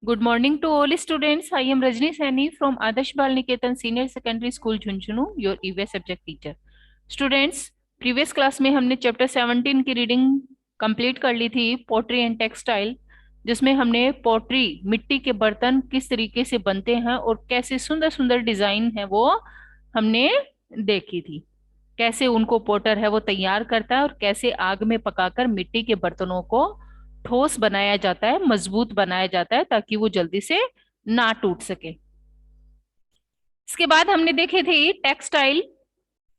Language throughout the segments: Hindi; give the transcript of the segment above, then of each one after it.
Good morning to all students. I am Rajni Saini from Adarsh Bal Niketan Senior Secondary School Jhunjhunu, your EVS subject teacher. Students, previous class में हमने चैप्टर 17 की रीडिंग कंप्लीट कर ली थी, पोट्री एंड टेक्सटाइल, जिसमें हमने पोट्री मिट्टी के बर्तन किस तरीके से बनते हैं और कैसे सुंदर सुंदर डिजाइन है वो हमने देखी थी। कैसे उनको पोटर है वो तैयार करता है और कैसे आग में पकाकर मिट्टी के बर्तनों को ठोस बनाया जाता है, मजबूत बनाया जाता है ताकि वो जल्दी से ना टूट सके। इसके बाद हमने देखे थे टेक्सटाइल,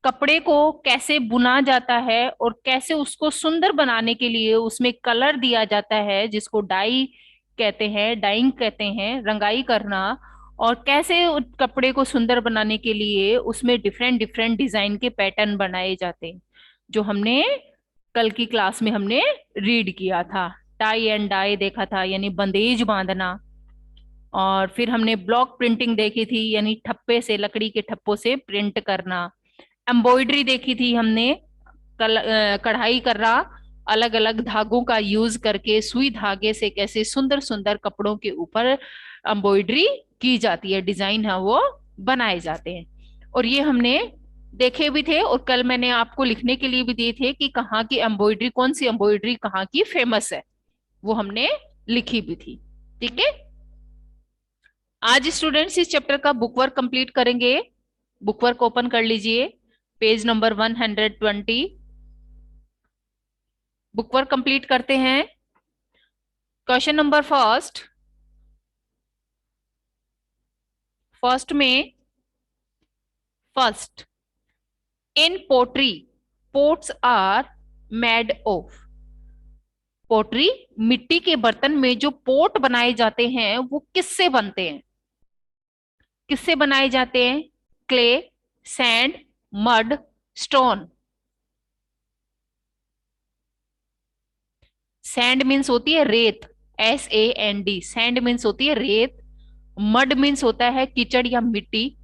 कपड़े को कैसे बुना जाता है और कैसे उसको सुंदर बनाने के लिए उसमें कलर दिया जाता है, जिसको डाई कहते हैं, डाइंग कहते हैं, रंगाई करना। और कैसे उस कपड़े को सुंदर बनाने के लिए उसमें डिफरेंट डिफरेंट डिजाइन के पैटर्न बनाए जाते हैं, जो हमने कल की क्लास में हमने रीड किया था। टाई एंड डाई देखा था, यानी बंदेज बांधना। और फिर हमने ब्लॉक प्रिंटिंग देखी थी, यानी ठप्पे से, लकड़ी के ठप्पों से प्रिंट करना। एम्ब्रॉयडरी देखी थी हमने, कढ़ाई करना, अलग अलग धागों का यूज करके सुई धागे से कैसे सुंदर सुंदर कपड़ों के ऊपर एम्ब्रॉयडरी की जाती है, डिजाइन है वो बनाए जाते हैं। और ये हमने देखे भी थे, और कल मैंने आपको लिखने के लिए भी दिए थे कि कहाँ की एम्ब्रॉयडरी, कौन सी एम्ब्रॉयडरी कहाँ की फेमस है, वो हमने लिखी भी थी। ठीक है, आज स्टूडेंट्स इस चैप्टर का बुक वर्क कंप्लीट करेंगे। बुक वर्क ओपन कर लीजिए, page number 120। Book work complete करते हैं। क्वेश्चन नंबर फर्स्ट में, first, in pottery pots are made of. Pottery मिट्टी के बर्तन में जो पोट बनाए जाते हैं वो किससे बनते हैं? किससे बनाए जाते हैं? Clay, sand, mud, stone. Sand means होती है रेत, SAND, सैंड मीन्स होती है रेत। मड मीन्स होता है कीचड़ या मिट्टी।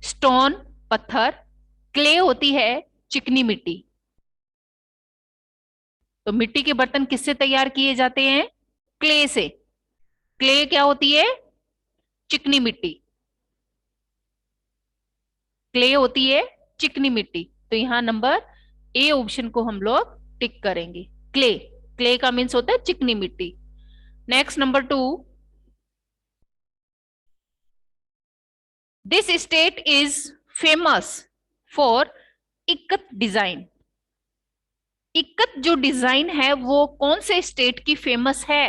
स्टोन पत्थर। क्ले होती है चिकनी मिट्टी। तो मिट्टी के बर्तन किससे तैयार किए जाते हैं? क्ले से। क्ले क्या होती है? चिकनी मिट्टी। क्ले होती है चिकनी मिट्टी। तो यहां नंबर ए ऑप्शन को हम लोग टिक करेंगे। क्ले, क्ले का मीन्स होता है चिकनी मिट्टी। Next number 2, this state is famous for ikat design. Ikat जो डिजाइन है वो कौन से स्टेट की फेमस है?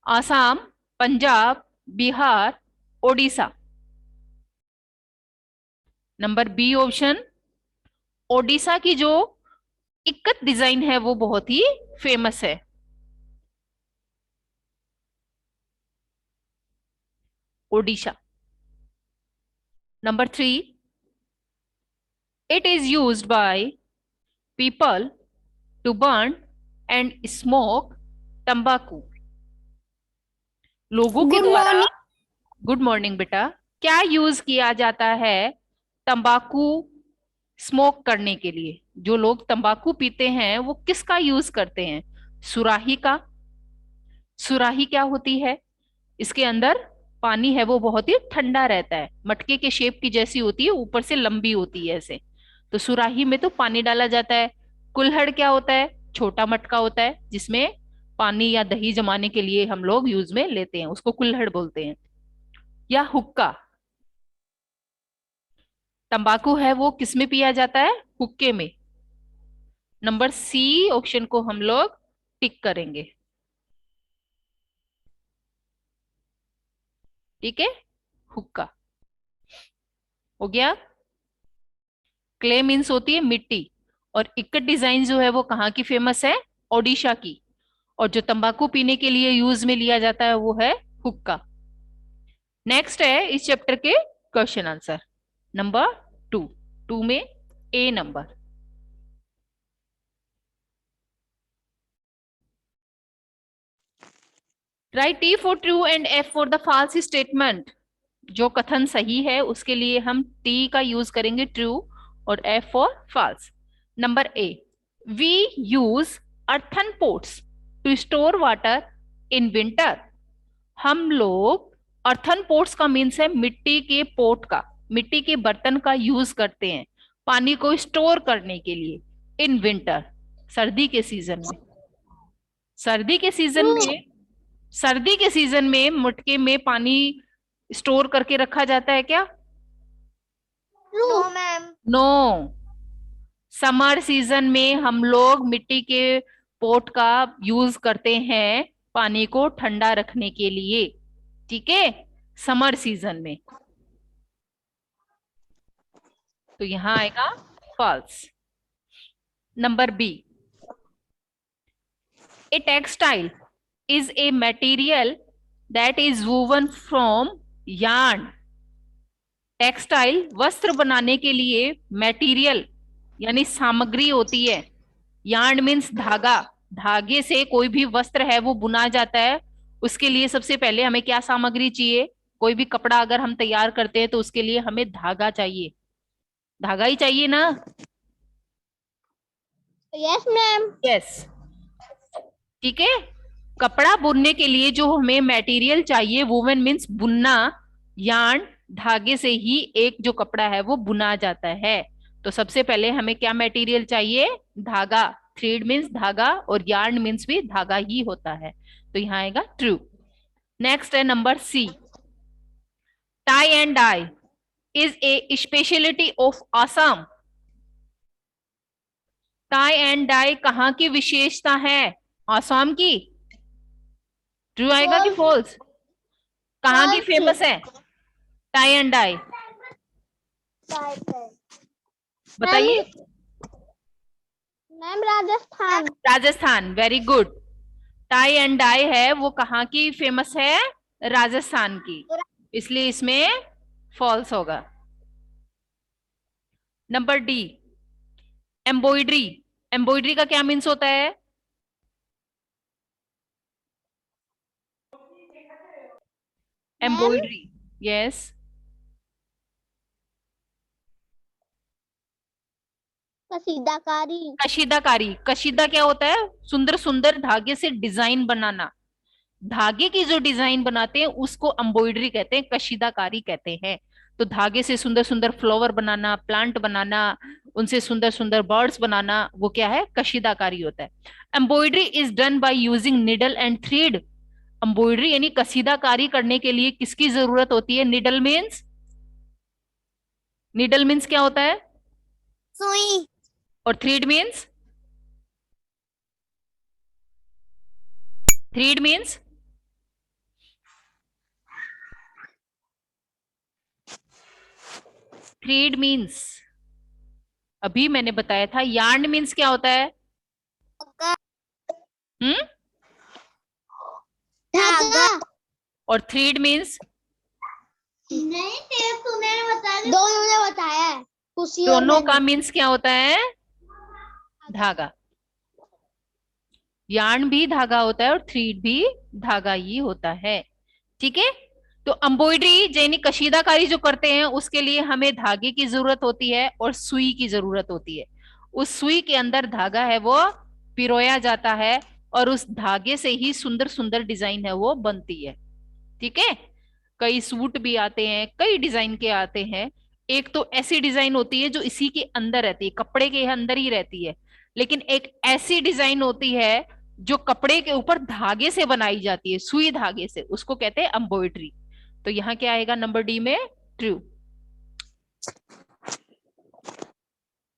Assam, Punjab, Bihar, Odisha. Number B option, Odisha की जो इक्कत डिजाइन है वो बहुत ही फेमस है। Odisha. Number 3, it is used by people to burn and smoke तंबाकू। लोगों के गुड द्वारा, मॉर्निंग। गुड मॉर्निंग बेटा, क्या यूज किया जाता है तंबाकू स्मोक करने के लिए? जो लोग तंबाकू पीते हैं वो किसका यूज करते हैं? सुराही का। सुराही क्या होती है? इसके अंदर पानी है वो बहुत ही ठंडा रहता है, मटके के शेप की जैसी होती है, ऊपर से लंबी होती है ऐसे। तो सुराही में तो पानी डाला जाता है। कुल्हड़ क्या होता है? छोटा मटका होता है जिसमें पानी या दही जमाने के लिए हम लोग यूज में लेते हैं, उसको कुल्हड़ बोलते हैं। या हुक्का, तंबाकू है वो किसमें पिया जाता है? हुक्के में। नंबर सी ऑप्शन को हम लोग टिक करेंगे। ठीक है, हुक्का हो गया। क्ले मीन्स होती है मिट्टी, और इक्कत डिजाइन जो है वो कहाँ की फेमस है? ओडिशा की। और जो तंबाकू पीने के लिए यूज में लिया जाता है वो है हुक्का। नेक्स्ट है इस चैप्टर के क्वेश्चन आंसर नंबर 2। 2 में A number, write T for true and F for the false statement. जो कथन सही है उसके लिए हम टी का यूज करेंगे ट्रू, और F for false. Number A, we use earthen pots to store water in winter हम लोग अर्थन पोट्स का मीन्स है मिट्टी के पोट का, मिट्टी के बर्तन का यूज करते हैं पानी को स्टोर करने के लिए इन विंटर, सर्दी के सीजन में। सर्दी के सीजन में, सर्दी के सीजन में मटके में पानी स्टोर करके रखा जाता है क्या? No ma'am. No. Summer season में हम लोग मिट्टी के पोट का यूज करते हैं पानी को ठंडा रखने के लिए, ठीक है, समर सीजन में। तो यहां आएगा false. Number B, a textile is a material that is woven from yarn। Textile वस्त्र बनाने के लिए मटेरियल यानी सामग्री होती है। यार्न मीन्स धागा, धागे से कोई भी वस्त्र है वो बुना जाता है। उसके लिए सबसे पहले हमें क्या सामग्री चाहिए? कोई भी कपड़ा अगर हम तैयार करते हैं तो उसके लिए हमें धागा चाहिए, धागा ही चाहिए ना? Yes ma'am. यस, ठीक है। कपड़ा बुनने के लिए जो हमें मटेरियल चाहिए, वुवन मीन्स बुनना, यार्न धागे से ही एक जो कपड़ा है वो बुना जाता है। तो सबसे पहले हमें क्या मटेरियल चाहिए? धागा। थ्रेड मीन्स धागा और यार्न मीन्स भी धागा ही होता है। तो यहाँ आएगा ट्रू। नेक्स्ट है number C, tie and dye is a speciality of Assam. Tie and dye कहाँ की विशेषता है? आसाम की। ट्रू आएगा कि फॉल्स? कहाँ की फेमस है टाई एंड डाई? बताइए। Ma'am Rajasthan. Rajasthan, very good. Tie and dye है वो कहाँ की फेमस है? राजस्थान की, इसलिए इसमें फॉल्स होगा। Number D, embroidery. एम्ब्रॉयडरी का क्या मीन्स होता है? Embroidery, yes. कशीदाकारी। कशीदाकारी, कशीदा क्या होता है? सुंदर सुंदर धागे से डिजाइन बनाना। धागे की जो डिजाइन बनाते हैं उसको एम्ब्रॉयडरी कहते हैं, कशीदाकारी कहते हैं। तो धागे से सुंदर सुंदर फ्लावर बनाना, प्लांट बनाना, उनसे सुंदर सुंदर बर्ड्स बनाना, वो क्या है? कशीदाकारी होता है। Embroidery is done by using needle and thread. Embroidery यानी कशीदाकारी करने के लिए किसकी जरूरत होती है? निडल मीन्स, निडल मीन्स क्या होता है? सुई। और thread means, thread means thread means अभी मैंने बताया था। यार्न मीन्स क्या होता है? हम्म। धागा। और थ्रेड मीन्स? नहीं तूने बताया, दोनों ने बताया है। दोनों का मीन्स क्या होता है? धागा। यार्न भी धागा होता है और थ्रेड भी धागा ही होता है, ठीक है। तो एम्ब्रॉयडरी यानी कशीदाकारी जो करते हैं उसके लिए हमें धागे की जरूरत होती है और सुई की जरूरत होती है। उस सुई के अंदर धागा है वो पिरोया जाता है और उस धागे से ही सुंदर सुंदर डिजाइन है वो बनती है, ठीक है। कई सूट भी आते हैं, कई डिजाइन के आते हैं। एक तो ऐसी डिजाइन होती है जो इसी के अंदर रहती है, कपड़े के अंदर ही रहती है। लेकिन एक ऐसी डिजाइन होती है जो कपड़े के ऊपर धागे से बनाई जाती है, सुई धागे से, उसको कहते हैं एम्ब्रॉयडरी। तो यहाँ क्या आएगा नंबर डी में? ट्रू।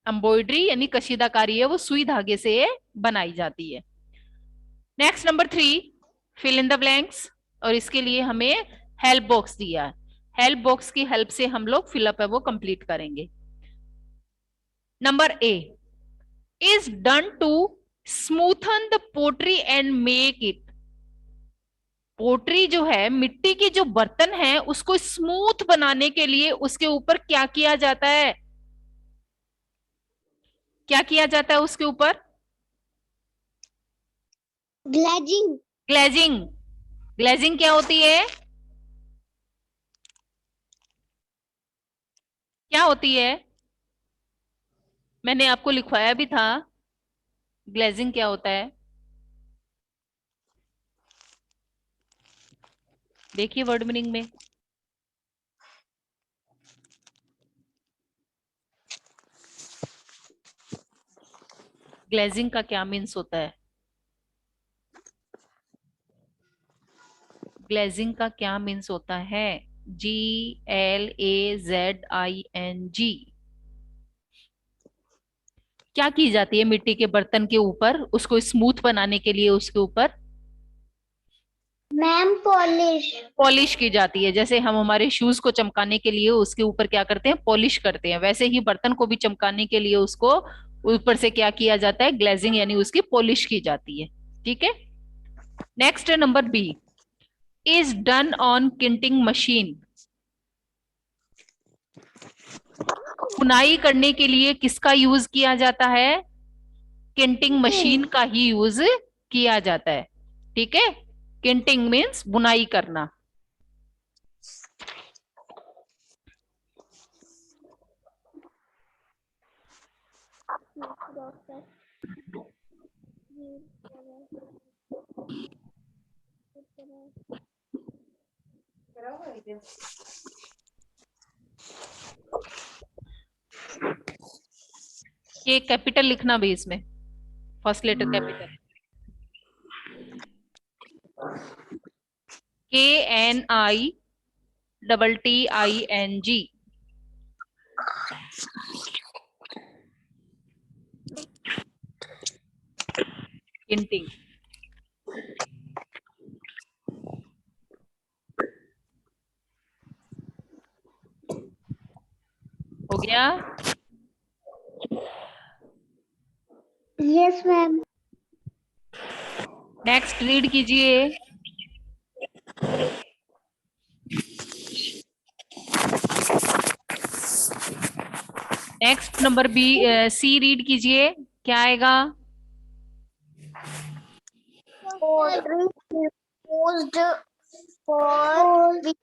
एम्ब्रॉयडरी यानी कशीदाकारी है वो सुई धागे से बनाई जाती है। Next number 3, fill in the blanks. और इसके लिए हमें हेल्प बॉक्स दिया है। हेल्प बॉक्स की हेल्प से हम लोग फिलअप है वो कंप्लीट करेंगे। Number A, is done to smoothen the pottery and make it. Pottery जो है, मिट्टी के जो बर्तन है उसको स्मूथ बनाने के लिए उसके ऊपर क्या किया जाता है? क्या किया जाता है उसके ऊपर? ग्लेजिंग। ग्लेजिंग। ग्लेजिंग क्या होती है? क्या होती है? मैंने आपको लिखवाया भी था, ग्लेजिंग क्या होता है? देखिए वर्ड मीनिंग में। ग्लेजिंग का क्या मीन्स होता है? ग्लेजिंग का क्या मीन्स होता है? GLAZING। क्या की जाती है मिट्टी के बर्तन के ऊपर उसको स्मूथ बनाने के लिए? उसके ऊपर मैम पॉलिश। पॉलिश की जाती है। जैसे हम हमारे शूज को चमकाने के लिए उसके ऊपर क्या करते हैं? पॉलिश करते हैं। वैसे ही बर्तन को भी चमकाने के लिए उसको ऊपर से क्या किया जाता है? ग्लेजिंग यानी उसकी पॉलिश की जाती है। ठीक है। Next number B, is done on knitting machine. बुनाई करने के लिए किसका यूज किया जाता है? किंटिंग मशीन का ही यूज किया जाता है। ठीक है। किंटिंग मीन्स बुनाई करना। ये कैपिटल लिखना भी इसमें, first letter capital. KNITTING। Knitting. हो गया। Yes ma'am. नेक्स्ट रीड कीजिए। Next number B, C read कीजिए। क्या आएगा? Pottery used for used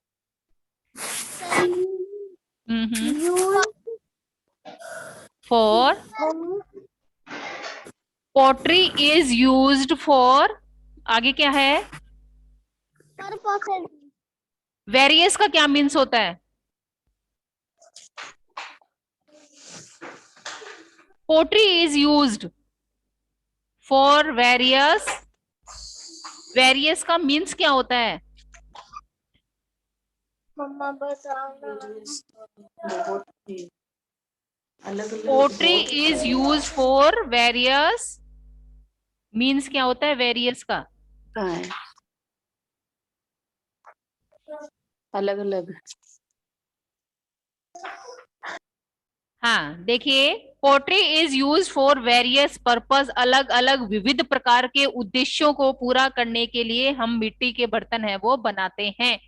for pottery is used for, आगे क्या है? for वेरियस का क्या मीन्स होता है? Pottery is used for various. Various का मीन्स क्या होता है? मम्मा बताओ ना। Pottery is use for various means क्या होता है वेरियस का? अलग अलग। हाँ देखिए, pottery is use for various purpose. अलग अलग विविध प्रकार के उद्देश्यों को पूरा करने के लिए हम मिट्टी के बर्तन है वो बनाते हैं।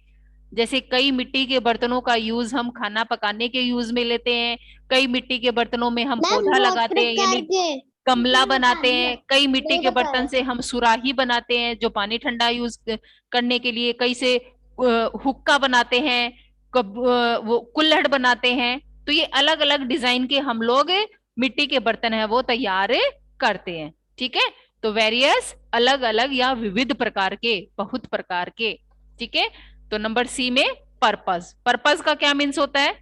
जैसे कई मिट्टी के बर्तनों का यूज हम खाना पकाने के यूज में लेते हैं। कई मिट्टी के बर्तनों में हम पौधा लगाते हैं यानी गमला बनाते हैं। कई मिट्टी के बर्तन से हम सुराही बनाते हैं जो पानी ठंडा यूज करने के लिए। कई से हुक्का बनाते हैं, वो कुल्हड़ बनाते हैं। तो ये अलग अलग डिजाइन के हम लोग मिट्टी के बर्तन है वो तैयार करते हैं। ठीक है। तो वेरियस अलग अलग या विविध प्रकार के, बहुत प्रकार के। ठीक है। तो नंबर सी में पर्पस। पर्पस का क्या मीन्स होता है?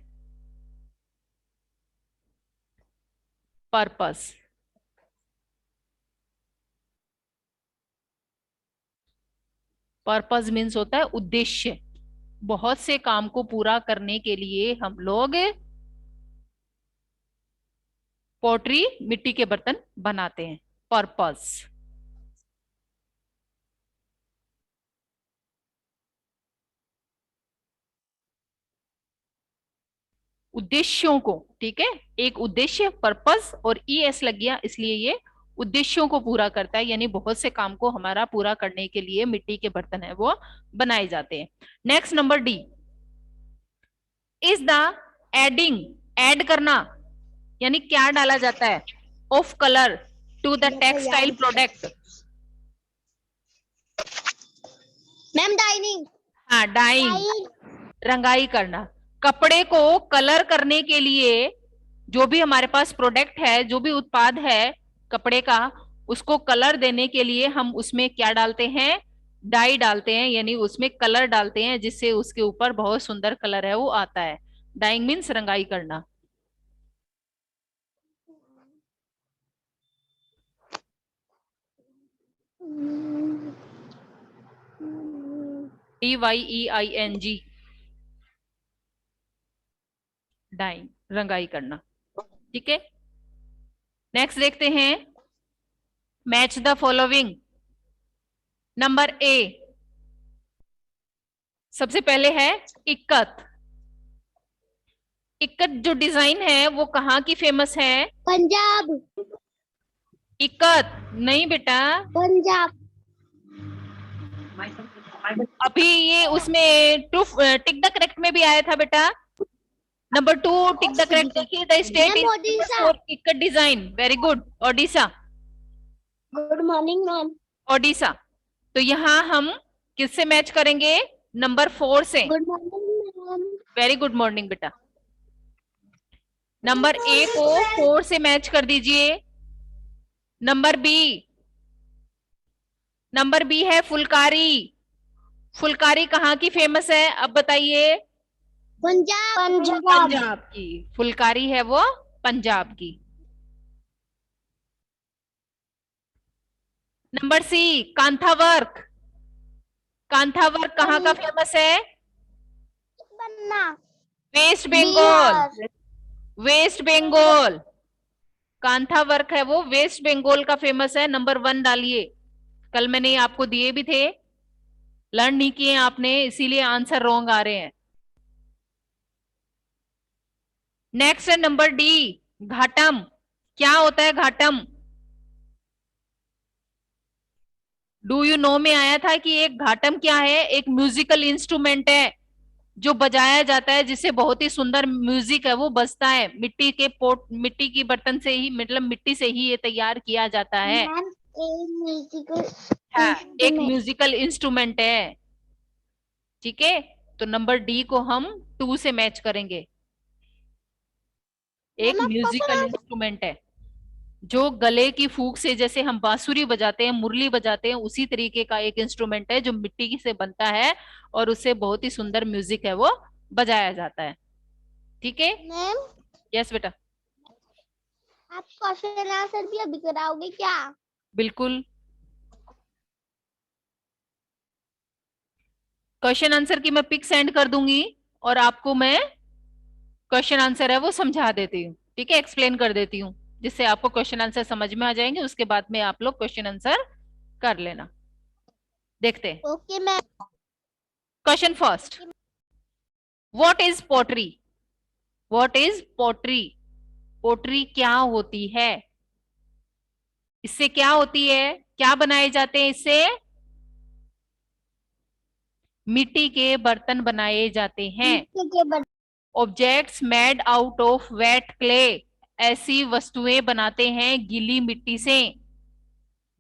पर्पस पर्पस मीन्स होता है उद्देश्य। बहुत से काम को पूरा करने के लिए हम लोग पोट्री मिट्टी के बर्तन बनाते हैं। पर्पस। उद्देश्यों को, ठीक है। एक उद्देश्य पर्पस और ES लग गया इसलिए ये उद्देश्यों को पूरा करता है। यानी बहुत से काम को हमारा पूरा करने के लिए मिट्टी के बर्तन है वो बनाए जाते हैं। Next number D, is the adding, add करना यानी क्या डाला जाता है? Of colour to the textile product. Ma'am dining. हाँ, डाइंग, रंगाई करना। कपड़े को कलर करने के लिए जो भी हमारे पास प्रोडक्ट है, जो भी उत्पाद है कपड़े का, उसको कलर देने के लिए हम उसमें क्या डालते हैं? डाई डालते हैं, यानी उसमें कलर डालते हैं जिससे उसके ऊपर बहुत सुंदर कलर है वो आता है। डाइंग मीन्स रंगाई करना। DYEING, डाइंग, रंगाई करना। ठीक है, नेक्स्ट देखते हैं। Match the following. Number A, सबसे पहले है इक्कत। इक्कत जो डिजाइन है वो कहाँ की फेमस है? पंजाब। इक्कत नहीं बेटा, पंजाब। अभी ये उसमें टू टिक द करेक्ट में भी आया था बेटा। नंबर 2 टिक द करेक्ट, देखिए the state ma'am, is Odisha. For ikat design. Very good, Odisha. Good morning ma'am. Odisha. तो यहाँ हम किससे मैच करेंगे? नंबर 4 से। Good morning ma'am. Very good morning बेटा। नंबर ए को 4 से मैच कर दीजिए। नंबर बी, नंबर बी है फुलकारी। फुलकारी कहाँ की फेमस है, अब बताइए? पंजाब। पंजाब। पंजाब की। फुलकारी है वो पंजाब की। Number C, kantha work. Kantha work कहाँ का फेमस है? बनना। वेस्ट बंगाल। वेस्ट बंगाल। कांथा वर्क है वो वेस्ट बंगाल का फेमस है। नंबर 1 डालिए, कल मैंने आपको दिए भी थे, लर्न नहीं किए आपने, इसीलिए आंसर रॉन्ग आ रहे हैं। नेक्स्ट है नंबर डी, घाटम। क्या होता है घाटम? डू यू नो में आया था कि एक घाटम क्या है? एक म्यूजिकल इंस्ट्रूमेंट है जो बजाया जाता है, जिससे बहुत ही सुंदर म्यूजिक है वो बजता है। मिट्टी के पोट, मिट्टी की बर्तन से ही, मतलब मिट्टी से ही ये तैयार किया जाता है। हाँ, एक म्यूजिकल इंस्ट्रूमेंट है। ठीक है, तो नंबर डी को हम 2 से मैच करेंगे। एक म्यूजिकल इंस्ट्रूमेंट है जो गले की फूंक से, जैसे हम बांसुरी बजाते हैं, मुरली बजाते हैं, उसी तरीके का एक इंस्ट्रूमेंट है जो मिट्टी से बनता है और उससे बहुत ही सुंदर म्यूजिक है वो बजाया जाता है। ठीक है, मैम, यस बेटा। आप क्वेश्चन आंसर भी अभी कराओगे क्या? बिल्कुल, क्वेश्चन आंसर की मैं पिक सेंड कर दूंगी और आपको मैं क्वेश्चन आंसर है वो समझा देती हूँ। ठीक है, एक्सप्लेन कर देती हूँ, जिससे आपको क्वेश्चन आंसर समझ में आ जाएंगे। उसके बाद में आप लोग क्वेश्चन आंसर कर लेना। देखते हैं okay ma'am. Question first. What is pottery? What is pottery? Pottery क्या होती है? इससे क्या होती है, क्या बनाए जाते हैं इससे? मिट्टी के बर्तन बनाए जाते हैं। Objects made out of wet clay, ऐसी वस्तुएं बनाते हैं गीली मिट्टी से।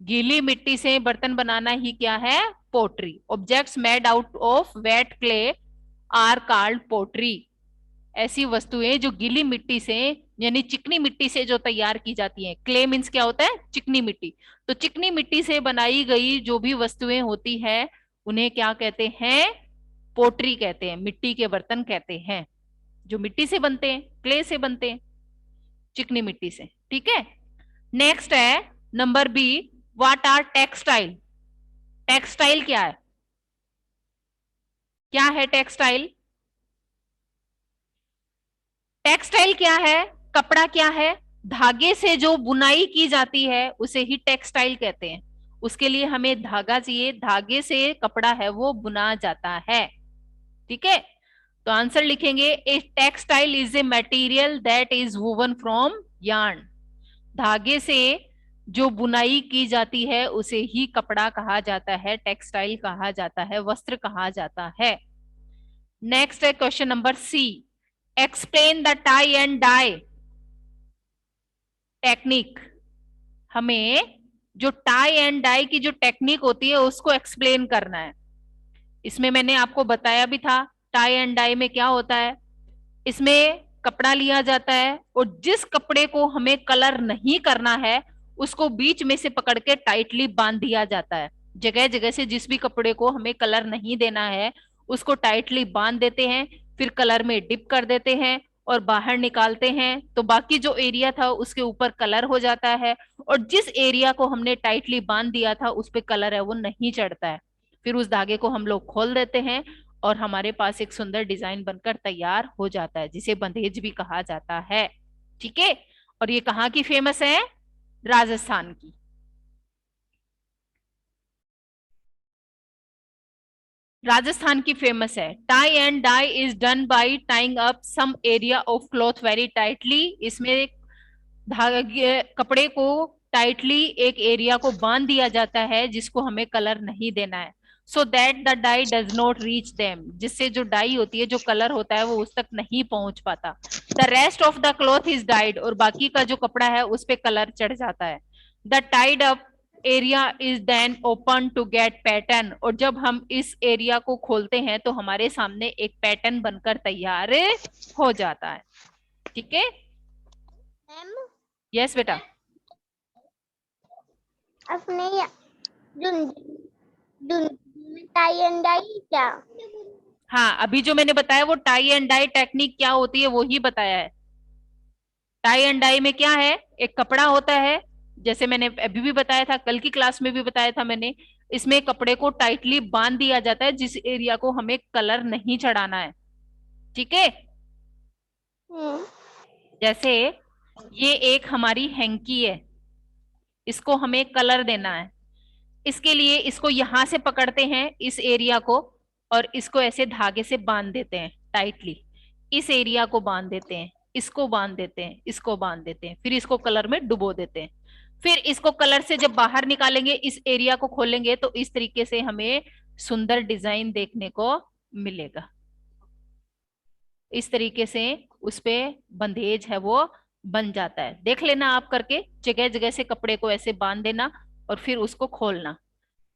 गीली मिट्टी से बर्तन बनाना ही क्या है? Pottery. Objects made out of wet clay are called pottery. ऐसी वस्तुएं जो गीली मिट्टी से, यानी चिकनी मिट्टी से जो तैयार की जाती हैं। क्ले मीन्स क्या होता है? चिकनी मिट्टी। तो चिकनी मिट्टी से बनाई गई जो भी वस्तुएं होती है उन्हें क्या कहते हैं? पोट्री कहते हैं, मिट्टी के बर्तन कहते हैं। जो मिट्टी से बनते हैं, क्ले से बनते हैं, चिकनी मिट्टी से। ठीक है, नेक्स्ट है number B, what are textile? Textile क्या है? क्या है टेक्सटाइल? टेक्सटाइल क्या है? कपड़ा क्या है? धागे से जो बुनाई की जाती है उसे ही टेक्सटाइल कहते हैं। उसके लिए हमें धागा चाहिए, धागे से कपड़ा है वो बुना जाता है। ठीक है, तो आंसर लिखेंगे, ए textile is a material that is woven from yarn. धागे से जो बुनाई की जाती है उसे ही कपड़ा कहा जाता है, टेक्सटाइल कहा जाता है, वस्त्र कहा जाता है। नेक्स्ट है question number C, explain the tie and dye technique. हमें जो टाई एंड डाई की जो टेक्निक होती है उसको एक्सप्लेन करना है। इसमें मैंने आपको बताया भी था, टाई एंड डाई में क्या होता है। इसमें कपड़ा लिया जाता है और जिस कपड़े को हमें कलर नहीं करना है उसको बीच में से पकड़ के टाइटली बांध दिया जाता है। जगह जगह से जिस भी कपड़े को हमें कलर नहीं देना है उसको टाइटली बांध देते हैं, फिर कलर में डिप कर देते हैं और बाहर निकालते हैं, तो बाकी जो एरिया था उसके ऊपर कलर हो जाता है, और जिस एरिया को हमने टाइटली बांध दिया था उस पे कलर है वो नहीं चढ़ता है। फिर उस धागे को हम लोग खोल देते हैं और हमारे पास एक सुंदर डिजाइन बनकर तैयार हो जाता है, जिसे बंधेज भी कहा जाता है। ठीक है, और ये कहाँ की फेमस है? राजस्थान की। राजस्थान की फेमस है। Tie and dye is done by tying up some area of cloth very tightly. इसमें धागे कपड़े को टाइटली एक एरिया को बांध दिया जाता है जिसको हमें कलर नहीं देना है, so that the dye does not reach them, जिससे जो डाई होती है, जो कलर होता है, वो उस तक नहीं पहुंच पाता। The rest of the cloth is died, और बाकी का जो कपड़ा है उस पे कलर चढ़ जाता है। The tied up area is then open to get pattern, और जब हम इस एरिया को खोलते हैं तो हमारे सामने एक पैटर्न बनकर तैयार हो जाता है। ठीक है, मैम यस बेटा। अपने टाई एंड डाई क्या? हाँ, अभी जो मैंने बताया वो टाई एंड डाई टेक्निक क्या होती है वो ही बताया है। टाई एंड डाई में क्या है, एक कपड़ा होता है, जैसे मैंने अभी भी बताया था, कल की क्लास में भी बताया था मैंने, इसमें कपड़े को टाइटली बांध दिया जाता है जिस एरिया को हमें कलर नहीं चढ़ाना है। ठीक है, जैसे ये एक हमारी हैंकी है, इसको हमें कलर देना है, इसके लिए इसको यहां से पकड़ते हैं इस एरिया को, और इसको ऐसे धागे से बांध देते हैं टाइटली, इस एरिया को बांध देते हैं, इसको बांध देते हैं, इसको बांध देते हैं, फिर इसको कलर में डुबो देते हैं। फिर इसको कलर से जब बाहर निकालेंगे, इस एरिया को खोलेंगे, तो इस तरीके से हमें सुंदर डिजाइन देखने को मिलेगा। इस तरीके से उस पे बंधेज है वो बन जाता है। देख लेना आप करके, जगह जगह से कपड़े को ऐसे बांध देना और फिर उसको खोलना,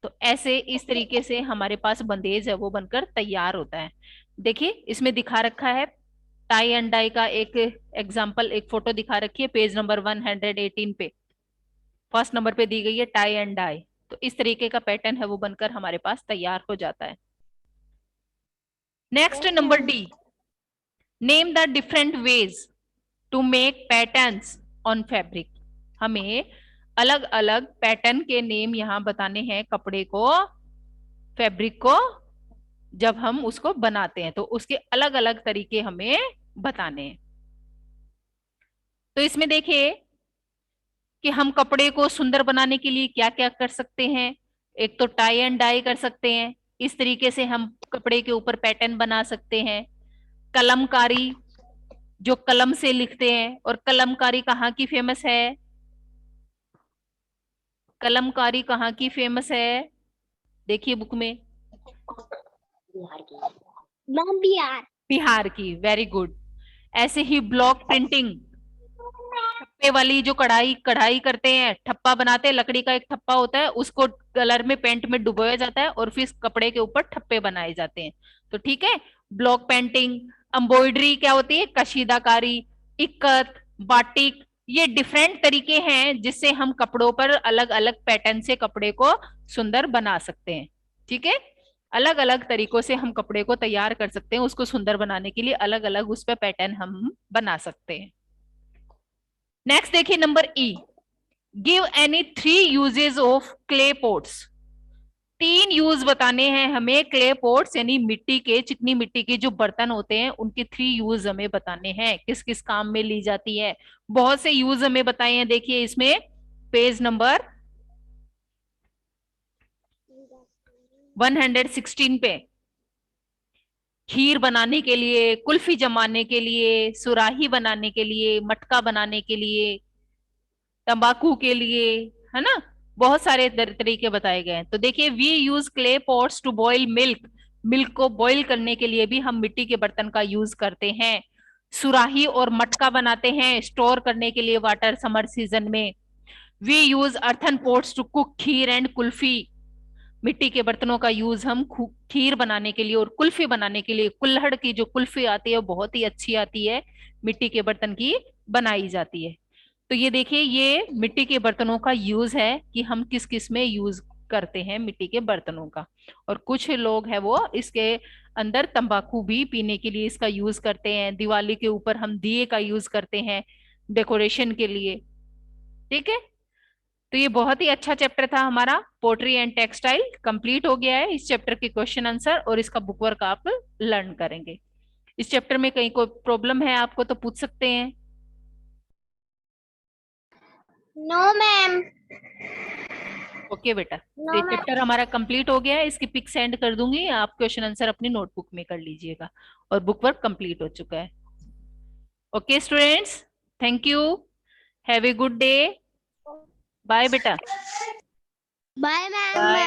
तो ऐसे इस तरीके से हमारे पास बंदेज है वो बनकर तैयार होता है। देखिए इसमें दिखा रखा है टाई एंड डाई का एक एग्जांपल, एक फोटो दिखा रखी है पेज नंबर 118 पे, फर्स्ट नंबर पे दी गई है टाई एंड डाई। तो इस तरीके का पैटर्न है वो बनकर हमारे पास तैयार हो जाता है। Next number D, name the different ways to make patterns on fabric. हमें अलग अलग पैटर्न के नेम यहाँ बताने हैं कपड़े को, फैब्रिक को, जब हम उसको बनाते हैं तो उसके अलग अलग तरीके हमें बताने हैं। तो इसमें देखिए कि हम कपड़े को सुंदर बनाने के लिए क्या क्या कर सकते हैं। एक तो टाई एंड डाई कर सकते हैं, इस तरीके से हम कपड़े के ऊपर पैटर्न बना सकते हैं। कलमकारी, जो कलम से लिखते हैं, और कलमकारी कहाँ की फेमस है? कलमकारी कहाँ की फेमस है? देखिए बुक में, मैम बिहार। बिहार की, वेरी गुड। ऐसे ही ब्लॉक प्रिंटिंग, ठप्पे वाली जो कढ़ाई कढ़ाई करते हैं, ठप्पा बनाते हैं, लकड़ी का एक ठप्पा होता है, उसको कलर में पेंट में डुबोया जाता है और फिर कपड़े के ऊपर ठप्पे बनाए जाते हैं। तो ठीक है, ब्लॉक पेंटिंग। एम्ब्रॉयडरी क्या होती है? कशीदाकारी, इक्कत, बाटिक, ये डिफरेंट तरीके हैं जिससे हम कपड़ों पर अलग अलग पैटर्न से कपड़े को सुंदर बना सकते हैं। ठीक है, अलग अलग तरीकों से हम कपड़े को तैयार कर सकते हैं, उसको सुंदर बनाने के लिए अलग अलग उस पर पैटर्न हम बना सकते हैं। नेक्स्ट देखिए number E, give any 3 uses of clay pots. 3 use बताने हैं हमें क्ले पोट्स, यानी मिट्टी के, चिकनी मिट्टी के जो बर्तन होते हैं उनके 3 यूज हमें बताने हैं, किस किस काम में ली जाती है। बहुत से यूज हमें बताए हैं, देखिए इसमें पेज नंबर 116 पे, खीर बनाने के लिए, कुल्फी जमाने के लिए, सुराही बनाने के लिए, मटका बनाने के लिए, तंबाकू के लिए, है ना, बहुत सारे तरीके बताए गए हैं। तो देखिए, we use clay pots to boil milk, milk को बॉईल करने के लिए भी हम मिट्टी के बर्तन का यूज करते हैं। सुराही और मटका बनाते हैं स्टोर करने के लिए वाटर समर सीजन में। We use earthen pots to cook kheer and kulfi, मिट्टी के बर्तनों का यूज हम खीर बनाने के लिए और कुल्फी बनाने के लिए, कुल्हड़ की जो कुल्फी आती है वो बहुत ही अच्छी आती है, मिट्टी के बर्तन की बनाई जाती है। तो ये देखिए, ये मिट्टी के बर्तनों का यूज है कि हम किस किस में यूज करते हैं मिट्टी के बर्तनों का। और कुछ लोग हैं वो इसके अंदर तंबाकू भी पीने के लिए इसका यूज करते हैं। दिवाली के ऊपर हम दिए का यूज करते हैं डेकोरेशन के लिए। ठीक है, तो ये बहुत ही अच्छा चैप्टर था हमारा, पोट्री एंड टेक्सटाइल कंप्लीट हो गया है। इस चैप्टर के क्वेश्चन आंसर और इसका बुक वर्क आप लर्न करेंगे। इस चैप्टर में कहीं कोई प्रॉब्लम है आपको तो पूछ सकते हैं। No ma'am. ओके बेटा, तो नो ये मैम। चैप्टर हमारा कंप्लीट हो गया है। इसकी पिक सेंड कर दूंगी, आप क्वेश्चन आंसर अपनी नोटबुक में कर लीजिएगा और बुक वर्क कंप्लीट हो चुका है। Okay students, thank you, have a good day. Bye बेटा। Bye ma'am. बाय।